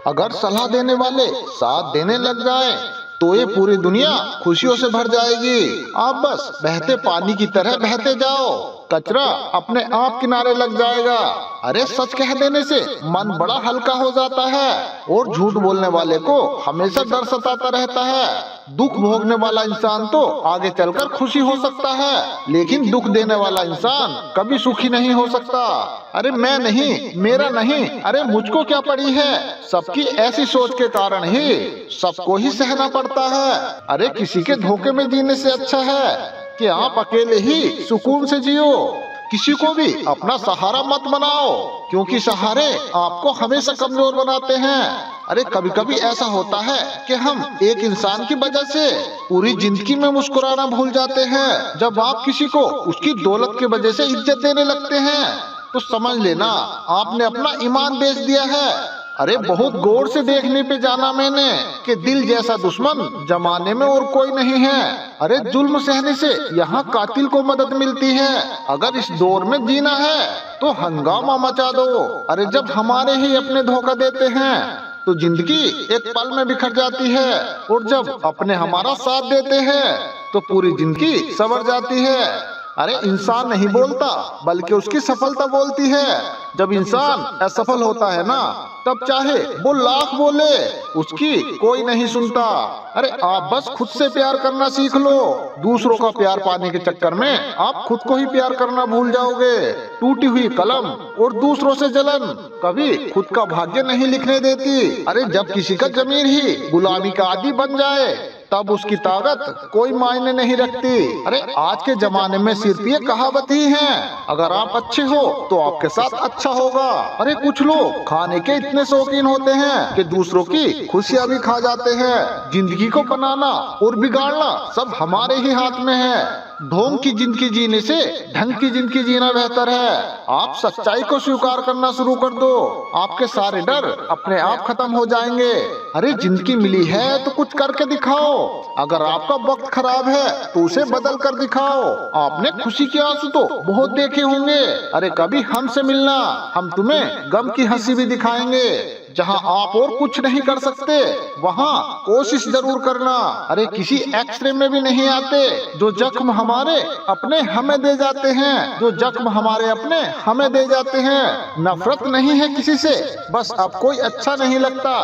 अगर सलाह देने वाले साथ देने लग जाएं, तो ये पूरी दुनिया खुशियों से भर जाएगी। आप बस बहते पानी की तरह बहते जाओ, कचरा अपने आप किनारे लग जाएगा। अरे सच कह देने से मन बड़ा हल्का हो जाता है, और झूठ बोलने वाले को हमेशा डर सताता रहता है। दुख भोगने वाला इंसान तो आगे चलकर खुशी हो सकता है, लेकिन दुख देने वाला इंसान कभी सुखी नहीं हो सकता। अरे मैं नहीं, मेरा नहीं, अरे मुझको क्या पड़ी है, सबकी ऐसी सोच के कारण ही सबको ही सहना पड़ता है। अरे किसी के धोखे में जीने से अच्छा है कि आप अकेले ही सुकून से जियो। किसी को भी अपना सहारा मत बनाओ, क्योंकि सहारे आपको हमेशा कमजोर बनाते हैं। अरे कभी कभी ऐसा होता है कि हम एक इंसान की वजह से पूरी जिंदगी में मुस्कुराना भूल जाते हैं। जब आप किसी को उसकी दौलत की वजह से इज्जत देने लगते हैं, तो समझ लेना आपने अपना ईमान बेच दिया है। अरे बहुत गौर से देखने पे जाना मैंने कि दिल जैसा दुश्मन जमाने में और कोई नहीं है। अरे जुल्म सहने से यहाँ कातिल को मदद मिलती है। अगर इस दौर में जीना है तो हंगामा मचा दो। अरे जब हमारे ही अपने धोखा देते हैं तो जिंदगी एक पल में बिखर जाती है, और जब अपने हमारा साथ देते हैं तो पूरी जिंदगी संवर जाती है। अरे इंसान नहीं बोलता, बल्कि उसकी सफलता बोलती है। जब इंसान असफल होता है ना, तब चाहे वो लाख बोले, उसकी कोई नहीं सुनता। अरे आप बस खुद से प्यार करना सीख लो। दूसरों का प्यार पाने के चक्कर में आप खुद को ही प्यार करना भूल जाओगे। टूटी हुई कलम और दूसरों से जलन कभी खुद का भाग्य नहीं लिखने देती। अरे जब किसी का जमीर ही गुलामी का आदी बन जाए, तब उसकी ताकत कोई मायने नहीं रखती। अरे आज के जमाने में सिर्फ ये कहावत ही है, अगर आप अच्छे हो तो आपके साथ अच्छा होगा। अरे कुछ लोग खाने के इतने शौकीन होते हैं कि दूसरों की खुशियाँ भी खा जाते हैं। जिंदगी को बनाना और बिगाड़ना सब हमारे ही हाथ में है। ढोंग की जिंदगी जीने से ढंग की जिंदगी जीना बेहतर है। आप सच्चाई को स्वीकार करना शुरू कर दो, आपके सारे डर अपने आप खत्म हो जाएंगे। अरे जिंदगी मिली है तो कुछ करके दिखाओ। अगर आपका वक्त खराब है तो उसे बदल कर दिखाओ। आपने खुशी के आंसू तो बहुत देखे होंगे। अरे कभी हमसे मिलना, हम तुम्हें गम की हंसी भी दिखाएंगे। जहां आप और कुछ नहीं कर सकते, वहां कोशिश जरूर करना। अरे किसी एक्सरे में भी नहीं आते जो जख्म हमारे अपने हमें दे जाते हैं, जो जख्म हमारे अपने हमें दे जाते हैं। नफरत नहीं है किसी से, बस अब कोई अच्छा नहीं लगता।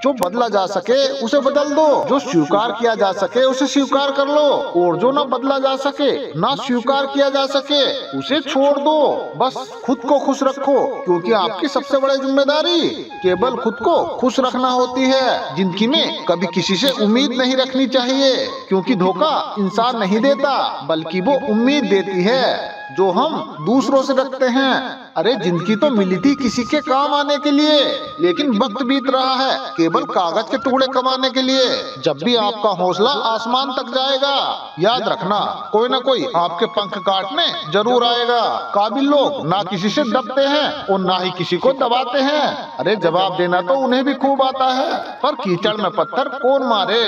जो बदला जा सके उसे बदल दो, जो स्वीकार किया जा सके उसे स्वीकार कर लो, और जो ना बदला जा सके, ना स्वीकार किया जा सके, उसे छोड़ दो। बस खुद को खुश रखो, क्योंकि आपकी सबसे बड़ी जिम्मेदारी केवल खुद को खुश रखना होती है। जिंदगी में कभी किसी से उम्मीद नहीं रखनी चाहिए, क्योंकि धोखा इंसान नहीं देता, बल्कि वो उम्मीद देती है जो हम दूसरों से रखते हैं। अरे जिंदगी तो मिली थी किसी के काम आने के लिए, लेकिन वक्त बीत रहा है केवल कागज के टुकड़े कमाने के लिए। जब भी आपका हौसला आसमान तक जाएगा, याद रखना कोई ना कोई आपके पंख काटने जरूर आएगा। काबिल लोग ना किसी से दबते हैं और ना ही किसी को दबाते हैं। अरे जवाब देना तो उन्हें भी खूब आता है, पर कीचड़ में पत्थर कौन मारे,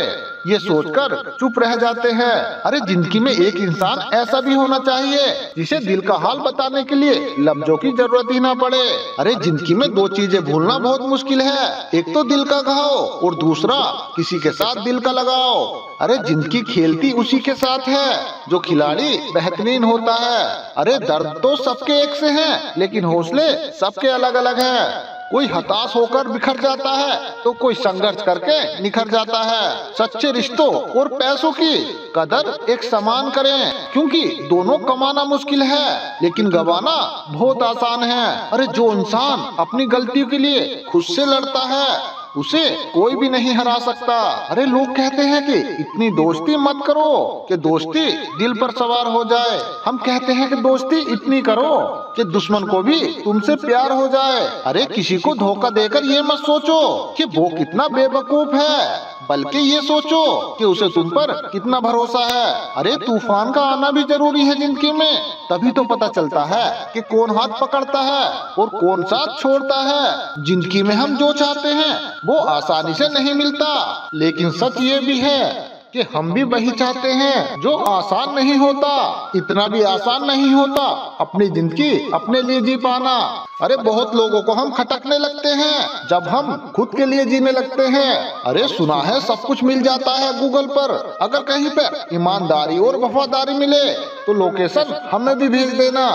ये सोचकर चुप रह जाते हैं। अरे जिंदगी में एक इंसान ऐसा भी होना चाहिए जिसे दिल का हाल बताने के लिए लफ्जों की जरूरत ही ना पड़े। अरे जिंदगी में दो चीजें भूलना बहुत मुश्किल है, एक तो दिल का घाव और दूसरा किसी के साथ दिल का लगाओ। अरे जिंदगी खेलती उसी के साथ है जो खिलाड़ी बेहतरीन होता है। अरे दर्द तो सबके एक से है, लेकिन हौसले सबके अलग अलग हैं। कोई हताश होकर बिखर जाता है तो कोई संघर्ष करके निखर जाता है। सच्चे रिश्तों और पैसों की कदर एक समान करें, क्योंकि दोनों कमाना मुश्किल है लेकिन गवाना बहुत आसान है। अरे जो इंसान अपनी गलतियों के लिए खुद से लड़ता है उसे कोई भी नहीं हरा सकता। अरे लोग कहते हैं कि इतनी दोस्ती मत करो कि दोस्ती दिल पर सवार हो जाए। हम कहते हैं कि दोस्ती इतनी करो कि दुश्मन को भी तुमसे प्यार हो जाए। अरे किसी को धोखा देकर ये मत सोचो कि वो कितना बेवकूफ है, बल्कि ये सोचो कि उसे तुम पर कितना भरोसा है। अरे तूफान का आना भी जरूरी है जिंदगी में, तभी तो पता चलता है कि कौन हाथ पकड़ता है और कौन साथ छोड़ता है। जिंदगी में हम जो चाहते हैं वो आसानी से नहीं मिलता, लेकिन सच ये भी है कि हम भी वही चाहते हैं जो आसान नहीं होता। इतना भी आसान नहीं होता अपनी जिंदगी अपने लिए जी पाना। अरे बहुत लोगों को हम खटकने लगते हैं जब हम खुद के लिए जीने लगते हैं। अरे सुना है सब कुछ मिल जाता है गूगल पर। अगर कहीं पर ईमानदारी और वफादारी मिले तो लोकेशन हमें भी भेज देना।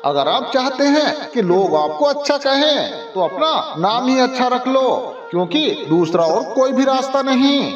अगर आप चाहते हैं कि लोग आपको अच्छा कहें तो अपना नाम ही अच्छा रख लो, क्योंकि दूसरा और कोई भी रास्ता नहीं।